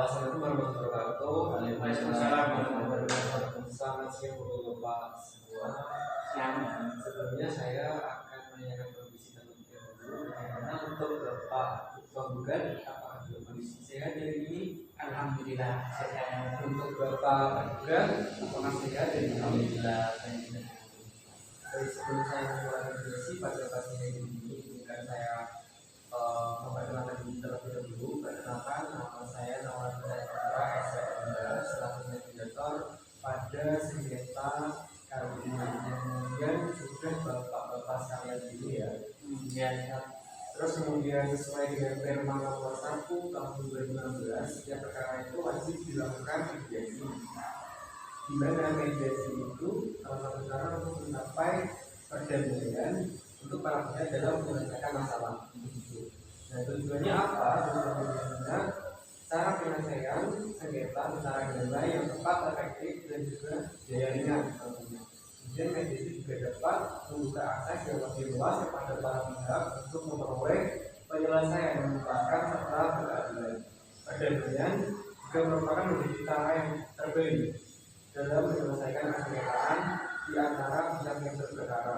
Assalamualaikum warahmatullahi wabarakatuh. Waalaikumsalam warahmatullahi wabarakatuh. Selamat siang Bapak semua. Sebelumnya saya akan menanyakan kondisi terlebih dahulu. Bagaimana untuk Bapak penggugat, apakah dalam kondisi sehat hari ini? Alhamdulillah sehat. Untuk Bapak penggugat, apakah sehat hari ini? Alhamdulillah. Dari sebelum saya memulai diskusi pada pagi hari ini, izinkan saya memperkenalkan diri terlebih dahulu. Perkenalkan, nama saya Nawawi Putra SPM selaku mediator pada sengketa kali ini. Kemudian sudah bapak-bapak sekalian dulu ya. Terus kemudian sesuai dengan Perma nomor 1 tahun 2016, setiap perkara itu wajib dilakukan mediasi. Di mana mediasi itu salah satu cara untuk mencapai perdamaian untuk para pihak dalam menyelesaikan masalah. Nah, tujuannya apa? Tujuannya cara penyelesaian sengketa secara damai yang tepat, efektif, dan juga biaya ringan. Kemudian mediasi juga dapat membuka akses yang lebih luas kepada para pihak untuk memperoleh penyelesaian yang memuaskan serta berkeadilan. Perdamaian juga merupakan menjadi cara yang terbaik dalam menyelesaikan kesengketaan di antara pihak yang berperkara.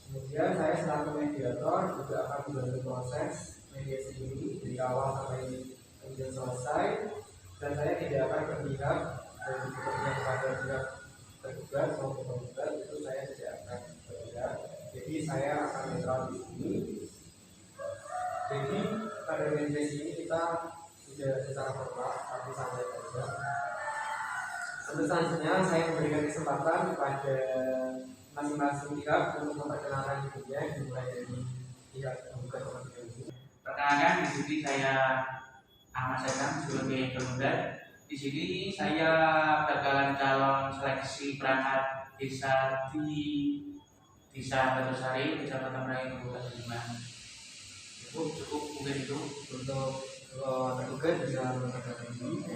Kemudian saya selaku mediator juga akan membantu proses mediasi ini dari awal sampai kemudian selesai, dan saya tidak akan berpihak dan berpihak pada pihak tergugat maupun penggugat, itu saya tidak akan berpihak. Jadi saya akan netral di sini. Jadi pada mediasi ini kita tidak secara formal tapi santai saja. Untuk selanjutnya saya memberikan kesempatan kepada masing-masing pihak untuk memperkenalkan dirinya, dimulai dari pihak penggugat terlebih dahulu. Perkenalkan, di sini saya Ahmad Sedang sebagai penggugat. Di sini saya bakalan calon seleksi perangkat desa di Desa Batusari, Kecamatan Merangin, Kabupaten Sleman. Cukup mungkin itu. Untuk tergugat bisa memperkenalkan diri.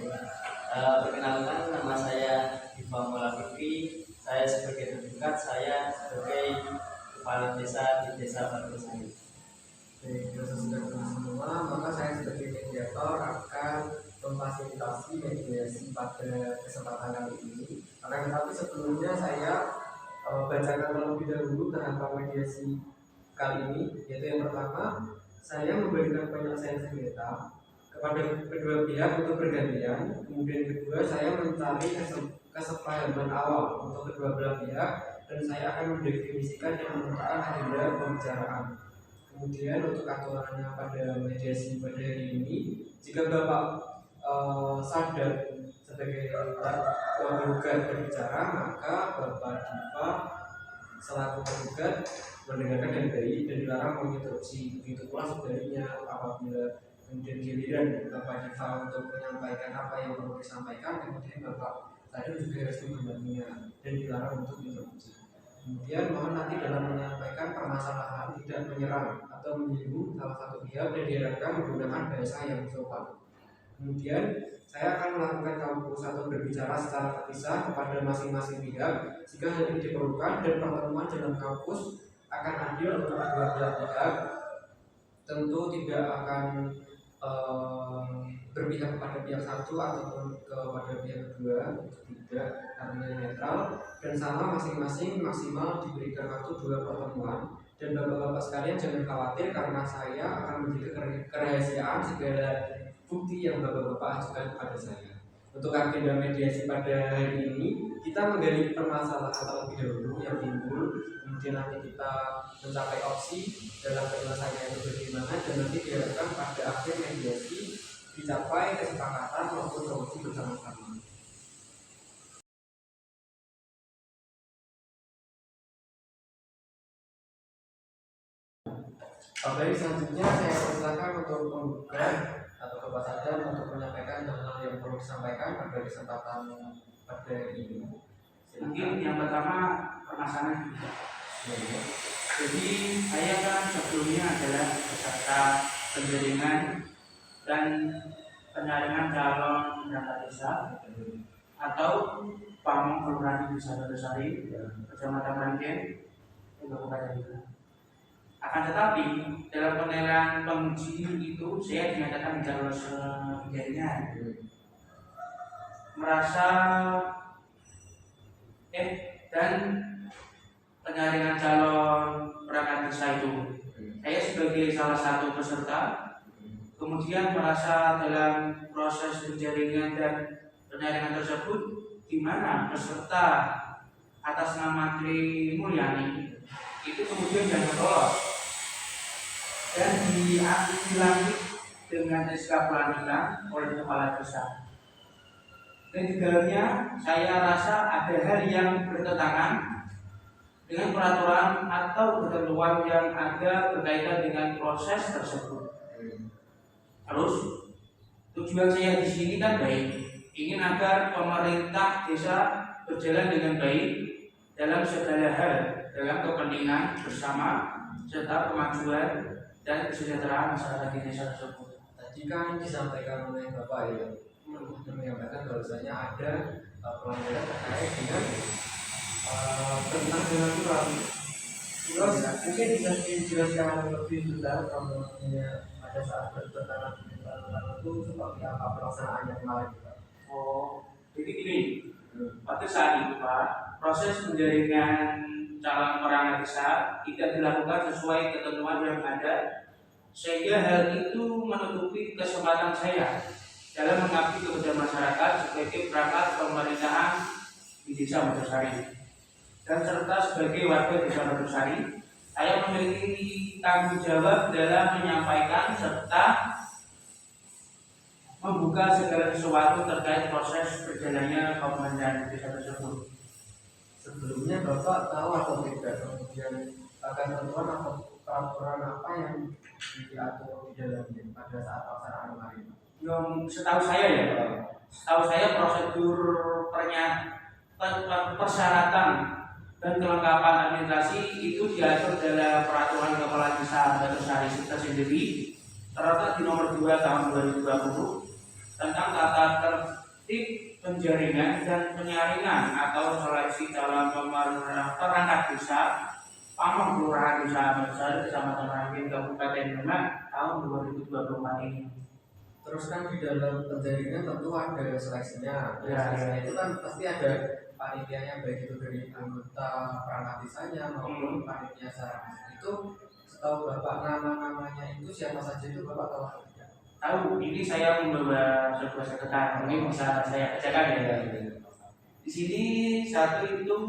Perkenalkan, nama saya Diva Mola Fikri. Saya sebagai tergugat, saya sebagai kepala desa di Desa Batusari. Sudah semua, maka saya sebagai mediator akan memfasilitasi mediasi pada kesempatan kali ini. Tetapi sebelumnya saya bacakan terlebih dahulu tahapan mediasi kali ini, yaitu yang pertama, saya memberikan penyelesaian sengketa kepada kedua pihak untuk bergantian. Kemudian kedua, saya mencari kesepahaman awal untuk kedua belah pihak, dan saya akan mendefinisikan dan menentukan agenda pembicaraan. Kemudian untuk aturannya pada mediasi pada hari ini, jika Bapak sadar sebagai penggugat berbicara, maka Bapak Diva selaku penggugat mendengarkan dengan baik dan dilarang menginterupsi. Begitu pula sebaliknya, apabila kemudian giliran Bapak Diva untuk menyampaikan apa yang perlu disampaikan, kemudian Bapak sadar juga harus mendengarnya dan dilarang untuk interupsi. Kemudian mohon nanti dalam menyampaikan permasalahan tidak menyerang atau menyinggung salah satu pihak, dan diharapkan menggunakan bahasa yang sopan. Kemudian saya akan melakukan kampus atau berbicara secara terpisah kepada masing-masing pihak jika hal ini diperlukan, dan pertemuan dalam kampus akan adil untuk kedua belah pihak. Tentu tidak akan berpihak kepada pihak satu ataupun kepada pihak kedua, tidak, artinya netral dan sama masing-masing maksimal diberikan waktu 2 pertemuan. Dan bapak-bapak sekalian jangan khawatir, karena saya akan menjaga kerahasiaan segala bukti yang bapak-bapak ajukan kepada saya. Untuk agenda mediasi pada hari ini, kita menggali permasalahan terlebih dahulu yang timbul, kemudian nanti kita mencapai opsi dalam penyelesaian itu bagaimana, dan nanti diharapkan pada akhir mediasi dicapai kesepakatan maupun solusi bersama-sama. Baik, selanjutnya saya persilakan untuk penggugat atau Bapak Sadar untuk menyampaikan hal yang perlu disampaikan pada kesempatan pada ini. Mungkin yang pertama permasalahan. Jadi saya kan sebelumnya adalah peserta penjaringan dan penyaringan calon perangkat desa atau Pamong Kelurahan Desa Batusari, Kecamatan Merangin, Kabupaten Sleman. Akan tetapi dalam penilaian penguji itu saya dinyatakan calon penjaringan. merasa dan penyaringan calon perangkat desa itu. Saya sebagai salah satu peserta kemudian merasa dalam proses penjaringan dan penyaringan tersebut di mana peserta atas nama Tri Mulyani itu kemudian dianggap lolos dan dilantik dengan SK pelantikan oleh kepala desa. Dan di dalamnya saya rasa ada hal yang bertentangan dengan peraturan atau ketentuan yang ada berkaitan dengan proses tersebut. Terus tujuan saya di sini kan baik, ingin agar pemerintah desa berjalan dengan baik dalam segala hal, dalam kepentingan bersama serta kemajuan dan kesejahteraan masyarakat di desa tersebut. Tadi kan disampaikan oleh Bapak ya, menyampaikan bahwasanya ada pelanggaran terkait dengan tentang dengan surat. Terus mungkin bisa dijelaskan lebih detail kronologinya pada saat bertentangan itu seperti apa pelaksanaannya kemarin, Pak? Oh, jadi gini, pada saat itu Pak, proses penjaringan calon perangkat desa tidak dilakukan sesuai ketentuan yang ada, sehingga hal itu menutupi kesempatan saya dalam mengabdi kepada masyarakat sebagai perangkat pemerintahan di desa Mojosari. Dan serta sebagai warga desa Mojosari, saya memiliki tanggung jawab dalam menyampaikan serta membuka segala sesuatu terkait proses berjalannya pemerintahan desa tersebut. Sebelumnya Bapak tahu atau tidak kemudian ketentuan atau peraturan apa yang diatur di dalamnya pada saat pelaksanaan kemarin? Yang setahu saya ya, setahu saya prosedur persyaratan dan kelengkapan administrasi itu diatur dalam peraturan kepala desa Mojosari tersendiri terletak di nomor 2 tahun 2020 tentang tata tertib penjaringan dan penyaringan atau seleksi calon perangkat desa Pamong Kelurahan Desa Mojosari Kecamatan Merangin Kabupaten Demak tahun 2024 ini. Terus kan di dalam penjaringan tentu ada seleksinya. Seleksinya itu kan pasti ada panitianya, baik itu dari anggota perangkat desanya maupun panitia secara itu. Setahu Bapak nama-namanya itu siapa saja itu Bapak tahu atau tidak? Tahu, ini saya membawa sebuah catatan, mungkin bisa saya bacakan ya. Di sini satu itu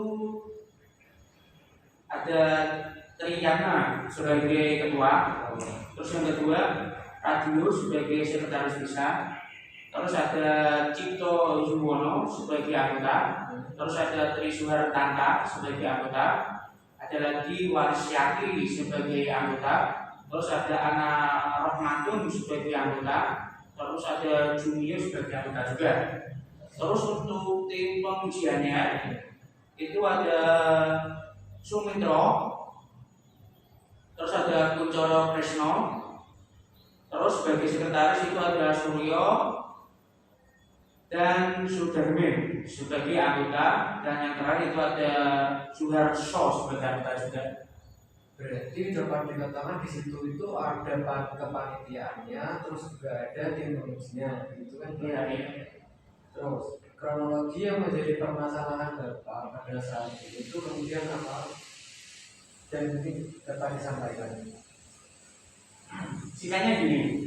ada Triyana sebagai ketua, terus yang kedua Radio sebagai sekretaris desa, terus ada Cipto Yuwono sebagai anggota, terus ada Tri Suhartanta sebagai anggota, ada lagi Warisyati sebagai anggota, terus ada Ana Rohmatun sebagai anggota, terus ada Junior sebagai anggota juga. Terus untuk tim pengujiannya itu ada Sumitro, terus ada Kuncoro Kresno, terus sebagai sekretaris itu ada Suryo dan Sudarmin sebagai anggota, dan yang terakhir itu ada Suharso sebagai anggota juga. Berarti dapat dikatakan di situ itu ada kepanitiaannya, terus juga ada tim pengujinya, gitu kan? Iya. Terus kronologi yang menjadi permasalahan Bapak pada saat itu kemudian apa? Dan mungkin dapat disampaikan. Singkatnya gini,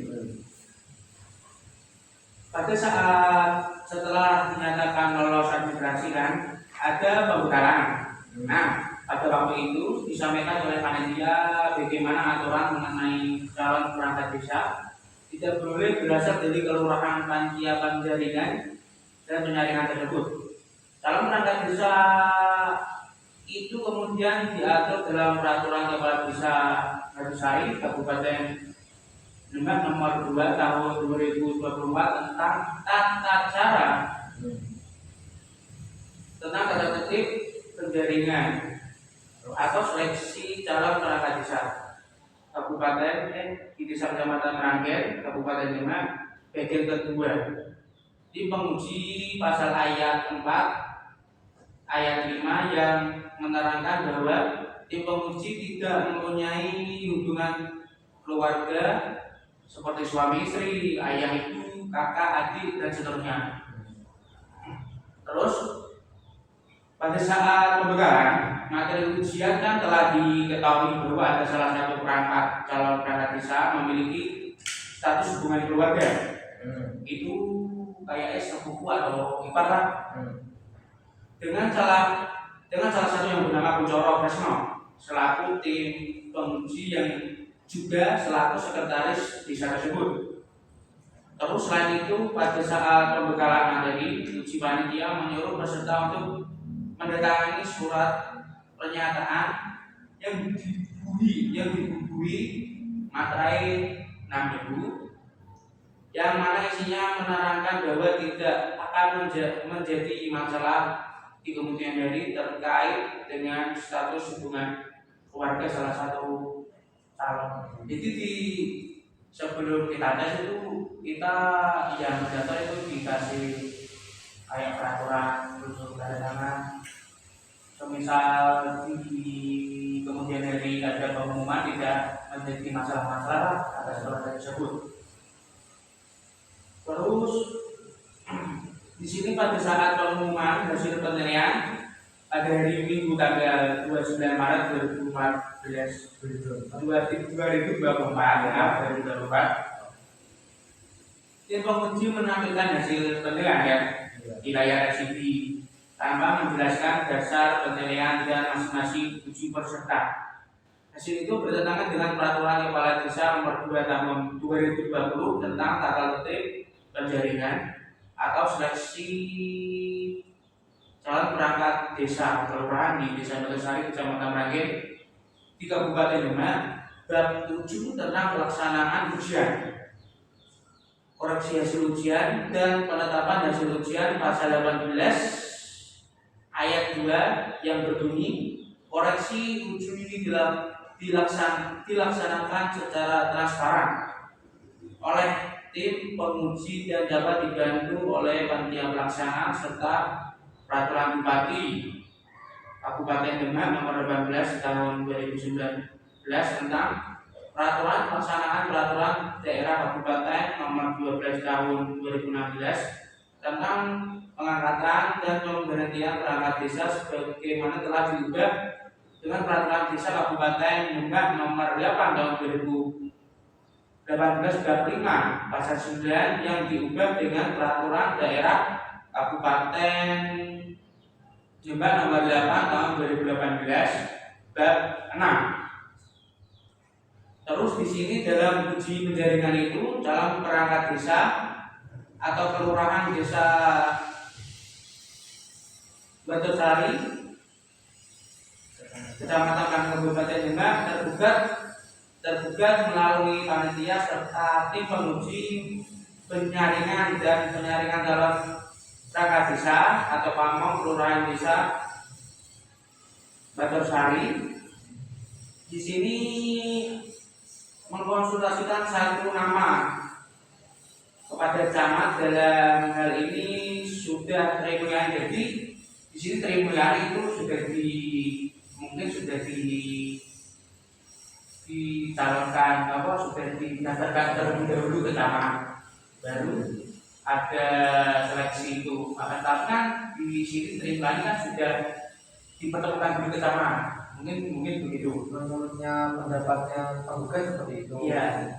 pada saat setelah dinyatakan lolos administrasi kan ada pembekalan. Nah, pada waktu itu disampaikan oleh panitia bagaimana aturan mengenai calon perangkat desa tidak boleh berasal dari kelurahan panitia penjaringan dan penyaringan tersebut. Calon perangkat desa itu kemudian diatur dalam peraturan kepala desa Mojosari Kabupaten Demak nomor 2 tahun 2024 tentang tata tertib penjaringan atau seleksi calon perangkat desa Kabupaten di Desa Kecamatan Meranggen Kabupaten Demak bagian kedua. Di penguji pasal ayat 4 ayat 5 yang menerangkan bahwa tim penguji tidak mempunyai hubungan keluarga seperti suami istri, ayah ibu, kakak, adik, dan seterusnya. Terus pada saat pembekalan materi ujian kan telah diketahui bahwa ada salah satu perangkat calon perangkat desa memiliki status hubungan keluarga. Itu kayak sepupu atau ipar lah. Dengan salah satu yang bernama Kuncoro Kresno selaku tim penguji yang juga selaku sekretaris desa tersebut. Terus selain itu pada saat pembekalan materi, uji panitia menyuruh peserta untuk mendatangani surat pernyataan yang dibubuhi materai 6.000 yang mana isinya menerangkan bahwa tidak akan menjadi masalah di kemudian hari terkait dengan status hubungan keluarga salah satu calon. Jadi sebelum kita tes itu kita yang mendaftar itu dikasih kayak peraturan untuk tanda tangan. Semisal di kemudian hari ada pengumuman tidak menjadi masalah-masalah atas keluarga tersebut. Terus di sini pada saat pengumuman hasil penilaian pada hari Minggu tanggal 29 Maret 2024, tim penguji menampilkan hasil penilaian di layar LCD tanpa menjelaskan dasar penilaian dan masing-masing uji peserta. Hasil itu bertentangan dengan peraturan Kepala Desa nomor 2 tahun 2020 tentang tata tertib penjaringan atau seleksi calon perangkat desa kelurahan di Desa Metersari, Kecamatan Merangin, di Kabupaten Demak, bab 7 tentang pelaksanaan ujian, koreksi hasil ujian dan penetapan hasil ujian pasal 18 ayat 2 yang berbunyi koreksi ujian ini dilaksanakan secara transparan oleh tim penguji dan dapat dibantu oleh panitia pelaksana serta peraturan Bupati Kabupaten Demak nomor 18 tahun 2019 tentang peraturan pelaksanaan peraturan daerah Kabupaten nomor 12 tahun 2016 tentang pengangkatan dan pemberhentian perangkat desa sebagaimana telah diubah dengan peraturan desa Kabupaten Demak nomor 8 tahun 2018 bab 5 pasal 9 yang diubah dengan peraturan daerah Kabupaten Demak nomor 8 tahun 2018 bab 6. Terus di sini dalam uji penjaringan itu dalam perangkat desa atau kelurahan desa Batursari, Kecamatan Kabupaten Demak tergugat melalui panitia serta tim penguji penyaringan dan penyaringan dalam perangkat desa atau pamong kelurahan desa Batursari. Di sini mengkonsultasikan satu nama kepada camat dalam hal ini sudah Tri Mulyani. Jadi di sini Tri Mulyani itu mungkin sudah dicalonkan sudah didaftarkan terlebih dahulu ke camat, baru ada seleksi itu. Tapi kan di sini Tri Mulyani kan sudah dipertemukan dulu ke camat. Mungkin begitu. Menurutnya pendapatnya penggugat seperti itu. Iya.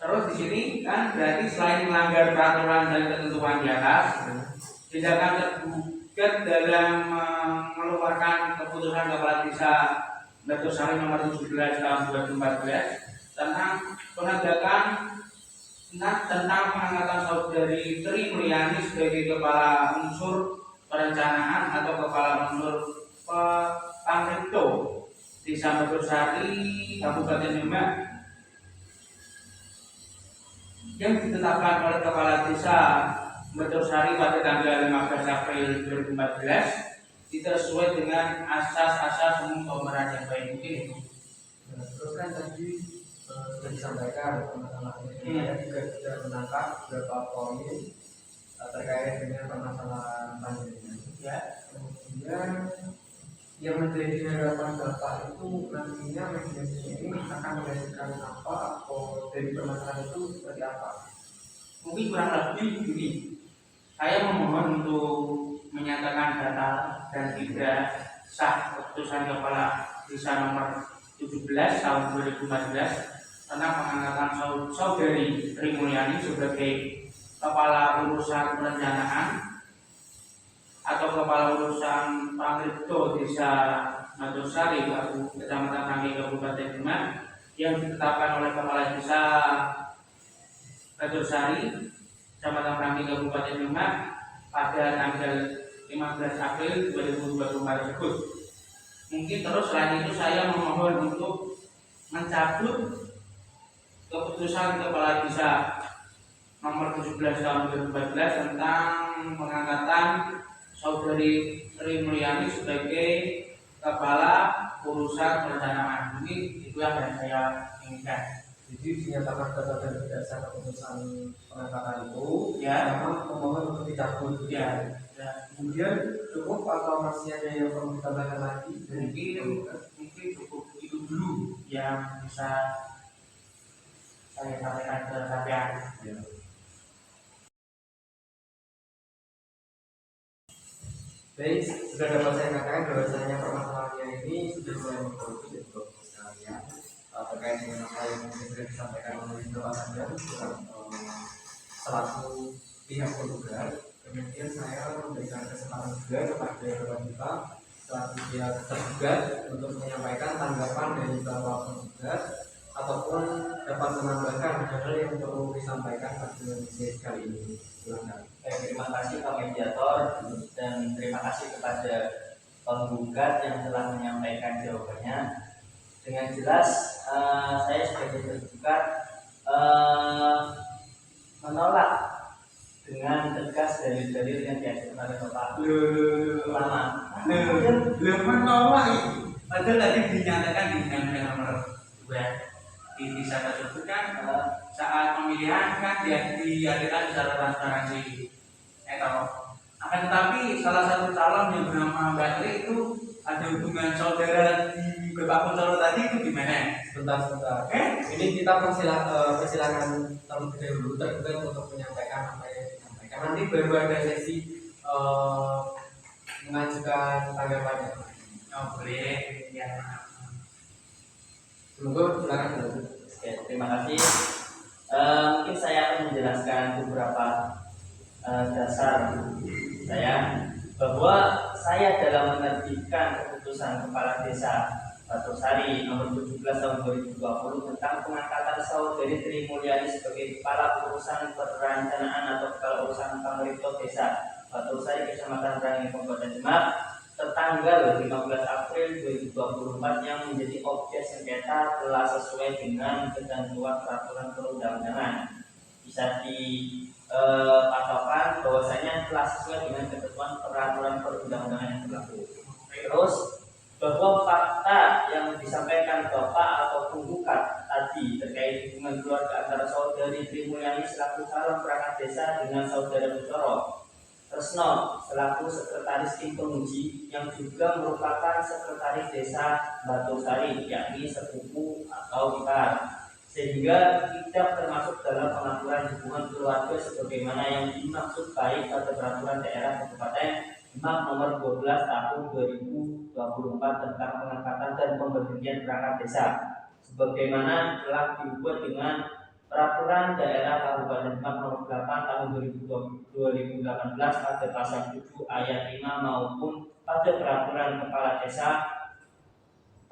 Terus di sini kan berarti selain melanggar peraturan dan ketentuan di atas, tindakan tergugat dalam mengeluarkan keputusan Kepala Desa Batursari nomor 17 tahun 2014 tentang pengangkatan saudari Tri Mulyani sebagai kepala unsur perencanaan atau kepala unsur Pamrito Desa Batursari Kabupaten Demak yang ditetapkan oleh Kepala Desa Batursari pada tanggal 15 April 2014 tidak sesuai dengan asas-asas umum pemeran yang baik. Mungkin itu. Terus kan tadi sudah disampaikan teman-teman saya juga sudah menangkap beberapa poin terkait dengan permasalahan panjenengan. Ya. Kemudian yang menjadi harapan Bapak itu nantinya mediasi ini akan mengekspresikan apa atau dari permasalahan itu seperti apa? Mungkin kurang lebih begini. Saya memohon untuk menyatakan data dan tidak sah keputusan Kepala Desa nomor 17 tahun 2014 tentang pengangkatan Saudari Sri Mulyani sebagai Kepala Urusan Perencanaan atau Kepala Urusan Pangripto Desa Matosari, Kecamatan Rangke, Kabupaten Demak, yang ditetapkan oleh Kepala Desa Matosari, Kecamatan Rangke, Kabupaten Demak pada tanggal 15 April 2024 tersebut. Mungkin terus selain itu saya memohon untuk mencabut keputusan Kepala Desa nomor 17 tahun 2014 tentang pengangkatan Saudari Sri Mulyani sebagai Kepala Urusan Perencanaan. Mungkin itulah yang saya inginkan. Jadi dinyatakan gagal dan tidak sah keputusan pengangkatan itu, Ya. sama pemohon untuk dicabut. Ya. Kemudian cukup atau masih ada yang perlu ditambahkan lagi? Mungkin cukup itu dulu yang bisa saya sampaikan ke kalian. Ya. Baik, sudah dapat saya katakan bahwasanya permasalahannya ini sudah mulai menggerutu di Bapak sekalian terkait dengan apa yang mungkin sudah disampaikan oleh Bapak Sadar selaku pihak penggugat. Kemudian saya memberikan kesempatan juga kepada Bapak kita selaku pihak tergugat untuk menyampaikan tanggapan dari Bapak penggugat ataupun dapat menambahkan hal yang perlu disampaikan pada sesi kali ini. Silakan. Terima kasih Pak Mediator dan terima kasih kepada penggugat yang telah menyampaikan jawabannya. Dengan jelas saya sebagai tergugat menolak dengan tegas dalil-dalil yang diajukan oleh Bapak Ulama. Belum menolak itu. Padahal tadi dinyatakan di Undang-Undang Nomor 2 di desa tersebut kan saat pemilihan kan diadakan secara transparansi. Akan tetapi salah satu calon yang bernama Mbak Tri itu ada hubungan saudara di Bapak Kuncoro tadi itu gimana? Sebentar. Ini kita persilakan terlebih dahulu tergugat untuk menyampaikan apa yang disampaikan. Nanti baru ada sesi mengajukan tanggapannya. Oh boleh, ya. Semoga silakan dulu. Oke, terima kasih. Mungkin saya akan menjelaskan beberapa dasar saya bahwa saya dalam menerbitkan keputusan Kepala Desa Batosari nomor 17 tahun 2020 tentang pengangkatan Saudari Sri Mulyani sebagai Kepala Urusan Perencanaan atau Kepala Urusan Pangripto Desa Batosari, Kecamatan Rangke, Kabupaten Demak, tertanggal 15 April 2024 yang menjadi objek sengketa telah sesuai dengan ketentuan peraturan perundang-undangan. Bisa dipatokan bahwasanya telah sesuai dengan ketentuan peraturan perundang-undangan yang berlaku. Terus bahwa fakta yang disampaikan Bapak atau penggugat tadi terkait hubungan keluarga antara Saudari Sri Mulyani selaku calon perangkat desa dengan Saudara Kuncoro Tresno selaku sekretaris tim penguji yang juga merupakan sekretaris desa Batosari, yakni sepupu atau ipar, sehingga tidak termasuk dalam pengaturan hubungan keluarga sebagaimana yang dimaksud baik pada peraturan daerah Kabupaten Demak nomor 12 tahun 2024 tentang pengangkatan dan pemberhentian perangkat desa, sebagaimana telah dibuat dengan Peraturan Daerah Kabupaten Demak nomor 8 tahun 2018 pada pasal 7 ayat 5 maupun pada Peraturan Kepala Desa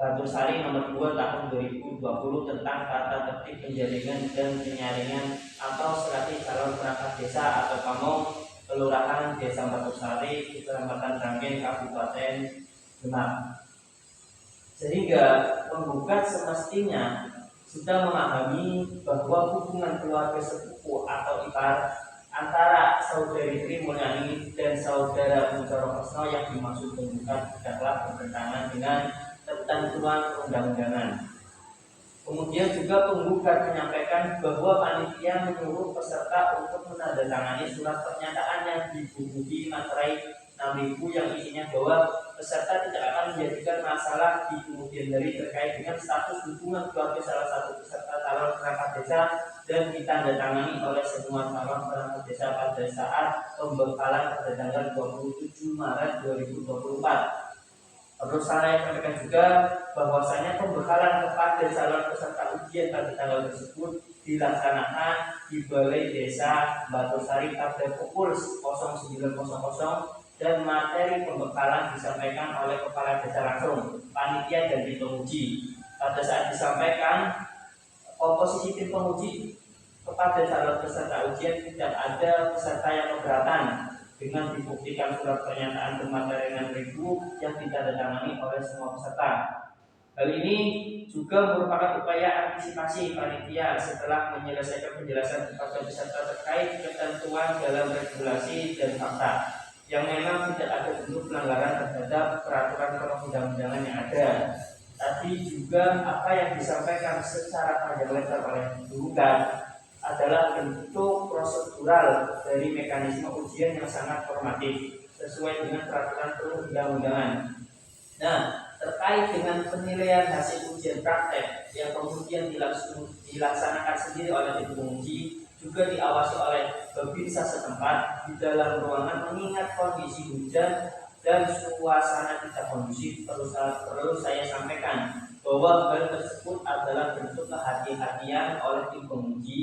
Batosari nomor 2 tahun 2020 tentang tata tertib penjaringan dan penyaringan atau seleksi calon perangkat desa atau pamong kelurahan Desa Batosari, Kecamatan Rangke, Kabupaten Demak. Sehingga penggugat semestinya sudah memahami bahwa hubungan keluarga sepupu atau ipar antara Saudari Sri Mulyani dan Saudara Kuncoro Tresno yang dimaksud penggugat tidaklah bertentangan dengan ketentuan perundang-undangan. Kemudian juga penggugat menyampaikan bahwa panitia menyuruh peserta untuk menandatangani surat pernyataan yang dibubuhi materai 6.000 yang isinya bahwa peserta tidak akan menjadikan masalah di kemudian hari terkait dengan status hubungan keluarga salah satu peserta calon perangkat desa dan ditandatangani oleh semua calon perangkat desa pada saat pembekalan pada tanggal 27 Maret 2024. Perlu saya sampaikan juga bahwasanya pembekalan kepada calon peserta ujian pada tanggal tersebut dilaksanakan di Balai Desa Batosari pada pukul 09.00 dan materi pembekalan disampaikan oleh kepala desa langsung, panitia dan tim penguji. Pada saat disampaikan, komposisi tim penguji kepada calon peserta ujian tidak ada peserta yang keberatan dengan dibuktikan surat pernyataan bermateri 6.000 yang ditandatangani oleh semua peserta. Hal ini juga merupakan upaya antisipasi panitia setelah menyelesaikan penjelasan kepada peserta terkait ketentuan dalam regulasi dan fakta yang memang tidak ada bentuk pelanggaran terhadap peraturan perundang-undangan yang ada. Tadi juga apa yang disampaikan secara panjang lebar oleh penggugat adalah bentuk prosedural dari mekanisme ujian yang sangat formatif sesuai dengan peraturan perundang-undangan. Nah, terkait dengan penilaian hasil ujian praktek yang kemudian dilaksanakan sendiri oleh tim penguji juga diawasi oleh babinsa setempat di dalam ruangan mengingat kondisi hujan dan suasana tidak kondusif. Perlu saya sampaikan bahwa hal tersebut adalah bentuk kehati-hatian oleh tim penguji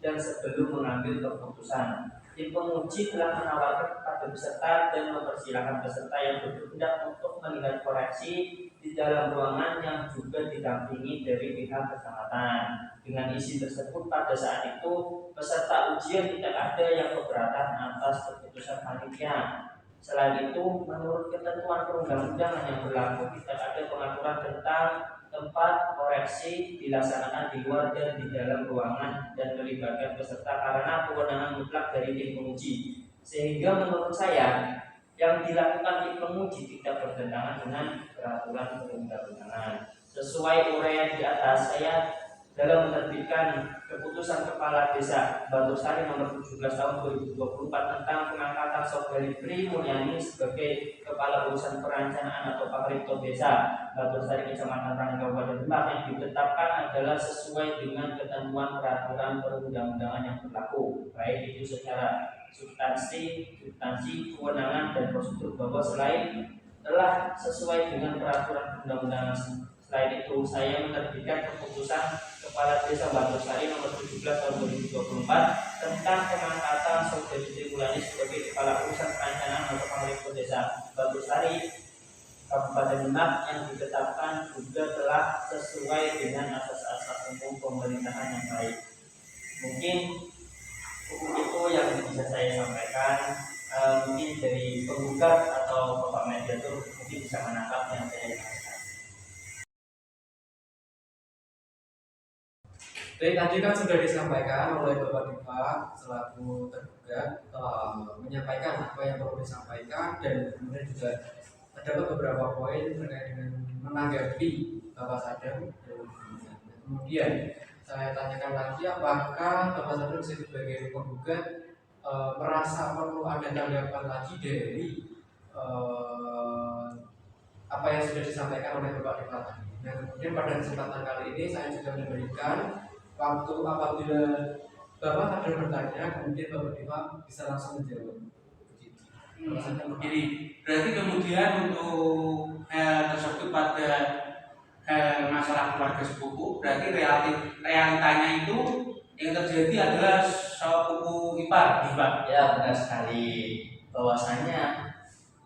dan sebelum mengambil keputusan. Tim penguji telah menawarkan kepada peserta dan mempersilahkan peserta yang berkehendak untuk melihat koreksi di dalam ruangan yang juga didampingi dari pihak kecamatan. Dengan isi tersebut pada saat itu peserta ujian tidak ada yang keberatan atas keputusan panitia. Selain itu, menurut ketentuan perundang-undangan yang berlaku tidak ada pengaturan tentang tempat koreksi dilaksanakan di luar dan di dalam ruangan dan melibatkan peserta karena kewenangan mutlak dari tim penguji. Sehingga menurut saya yang dilakukan tim penguji tidak bertentangan dengan peraturan perundang-undangan. Sesuai uraian di atas, saya dalam menerbitkan keputusan Kepala Desa Batosari nomor 17 tahun 2024 tentang pengangkatan Saudari Tri Mulyani sebagai Kepala Urusan Perencanaan atau Pakripto Desa Batosari Kecamatan Rangga Kabupaten Demak yang ditetapkan adalah sesuai dengan ketentuan peraturan perundang-undangan yang berlaku, baik itu secara substansi, kewenangan dan prosedur, bahwa selain telah sesuai dengan peraturan perundang-undangan. Selain itu, saya menerbitkan keputusan Kepala Desa Batosari nomor 17 tahun 2024 tentang pengangkatan Saudari Tri Mulyani sebagai Kepala Urusan Perencanaan atau Pakripto Desa Batosari Kabupaten Demak yang ditetapkan juga telah sesuai dengan asas-asas umum pemerintahan yang baik. Mungkin itu yang bisa saya sampaikan. Mungkin dari penggugat atau Bapak Mediator mungkin bisa menangkap yang saya sampaikan. Jadi tadi kan sudah disampaikan oleh Bapak Dipa selaku tergugat menyampaikan apa yang perlu disampaikan dan kemudian juga ada beberapa poin terkait dengan menanggapi Bapak Sadam. Kemudian saya tanyakan lagi apakah Bapak Sadam sebagai penggugat merasa perlu ada tanggapan lagi dari apa yang sudah disampaikan oleh Bapak Dipa tadi. Nah, kemudian pada kesempatan kali ini saya juga memberikan waktu apabila Bapak ada bertanya, kemudian Bapak Dipa bisa langsung menjawab. Jadi berarti kemudian untuk hal tersebut pada masalah keluarga sepupu, berarti realitanya itu yang terjadi adalah sepupu ipar. Ya, benar sekali. Bahwasanya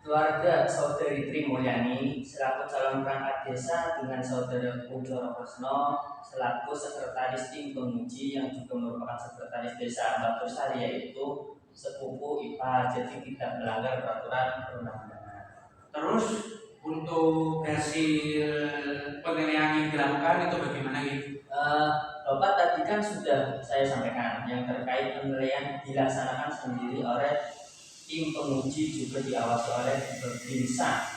keluarga Saudari Tri Mulyani selaku calon perangkat desa dengan Saudara Udoro Kresno selaku sekretaris tim penguji yang juga merupakan sekretaris desa Batosari yaitu sepupu ipar, jadi tidak melanggar peraturan perundang-undangan. Terus untuk hasil penilaian yang dilakukan itu bagaimana gitu? Bapak tadi kan sudah saya sampaikan yang terkait penilaian dilaksanakan sendiri oleh tim penguji, juga diawasi oleh babinsa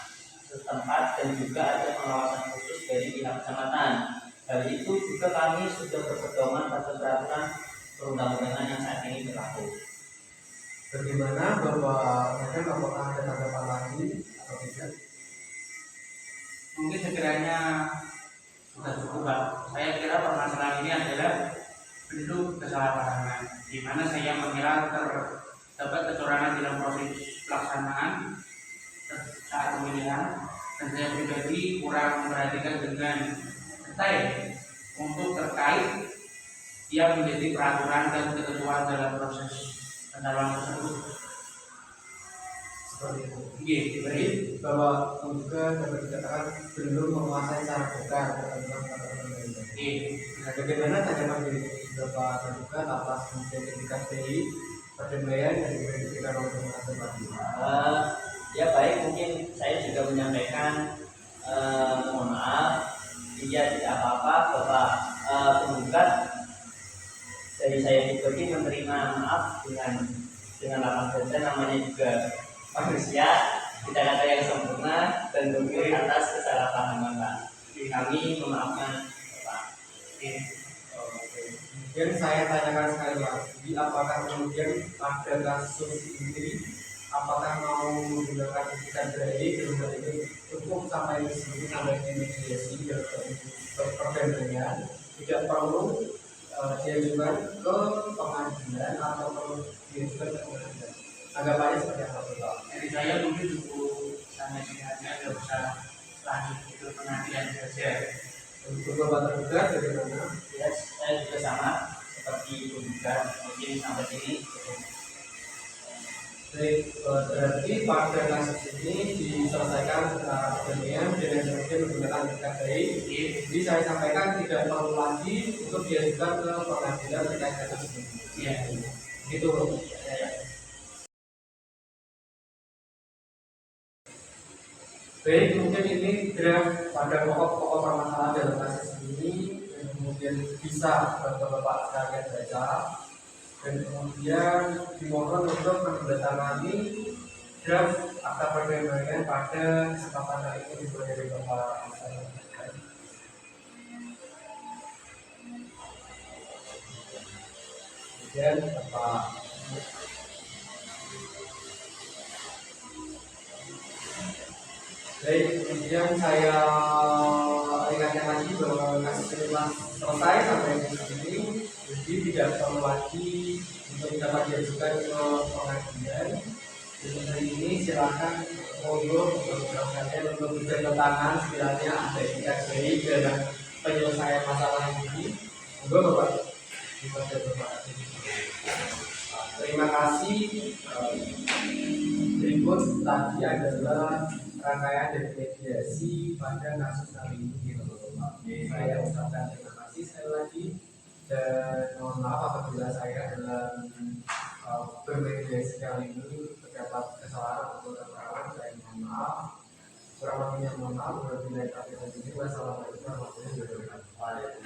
setempat dan juga ada pengawasan khusus dari pihak kecamatan. Hal itu juga kami sudah berpedoman pada peraturan perundang-undangan yang saat ini berlaku. Bagaimana Bapak Sadam, apakah ada tanggapan lagi atau tidak? mungkin sekiranya sudah cukup Pak. Saya kira permasalahan ini adalah bentuk kesalahpahaman, di mana saya mengira terdapat kecurangan dalam proses pelaksanaan saat pemilihan, dan saya pribadi kurang memperhatikan dengan detail untuk terkait yang menjadi peraturan dan ketentuan dalam proses pendalaman tersebut. Seperti itu. Jadi Bahwa juga dapat dikatakan belum menguasai cara bukan ketentuan pemerintah. Nah, bagaimana tanggapan dari beberapa terduga atas kemudian ketika BI perdamaian yang diberikan oleh pemerintah tadi? Ya baik, mungkin saya juga menyampaikan mohon maaf jika tidak apa-apa Bapak penggugat dari saya pribadi menerima maaf dengan lapang dada, namanya juga manusia, tidak ada yang sempurna, dan mungkin atas kesalahpahaman Pak. Kami memaafkan Bapak. Kemudian saya tanyakan sekali lagi, apakah kemudian pada kasus ini, apakah mau menggunakan etikat BI dalam hal ini cukup sampai di sini sampai di mediasi dan perdamaian, tidak perlu diajukan ke pengadilan atau perlu diajukan ke pengadilan. Anggapannya seperti apa Pak? dari saya mungkin cukup sampai sini aja, nggak usah lanjut ke pengadilan saja. Untuk Bapak terduga bagaimana? Ya, saya juga sama seperti penggugat, mungkin sampai sini. Baik, berarti pada kasus ini diselesaikan secara perdamaian dengan kemudian menggunakan etikat BI. Jadi saya sampaikan tidak perlu lagi untuk diajukan ke pengadilan terkait kasus ini. Iya. Gitu. Ya. Baik, kemudian ini draft pada pokok-pokok permasalahan dalam kasus ini yang kemudian bisa Bapak sekalian baca, dan kemudian dimohon untuk menandatangani draft akta perdamaian pada kesempatan kali ini dimulai dari Bapak. Kemudian Bapak. Baik, kemudian saya ingatkan lagi bahwa kasus ini telah selesai sampai di sini, jadi tidak perlu lagi untuk dapat diajukan ke pengadilan. Jadi hari ini silakan monggo kalian untuk bertanda tangan sekiranya ada etikat BI dalam penyelesaian masalah ini. Monggo Bapak. Terima kasih. Berikut tadi adalah rangkaian dari mediasi pada kasus kali ini, Bapak. Saya ucapkan terima kasih sekali lagi dan mohon maaf apabila saya dalam bermediasi kali ini terdapat kesalahan atau kekurangan. Saya mohon maaf. Kurang lebihnya mohon maaf. Wassalamualaikum warahmatullahi wabarakatuh.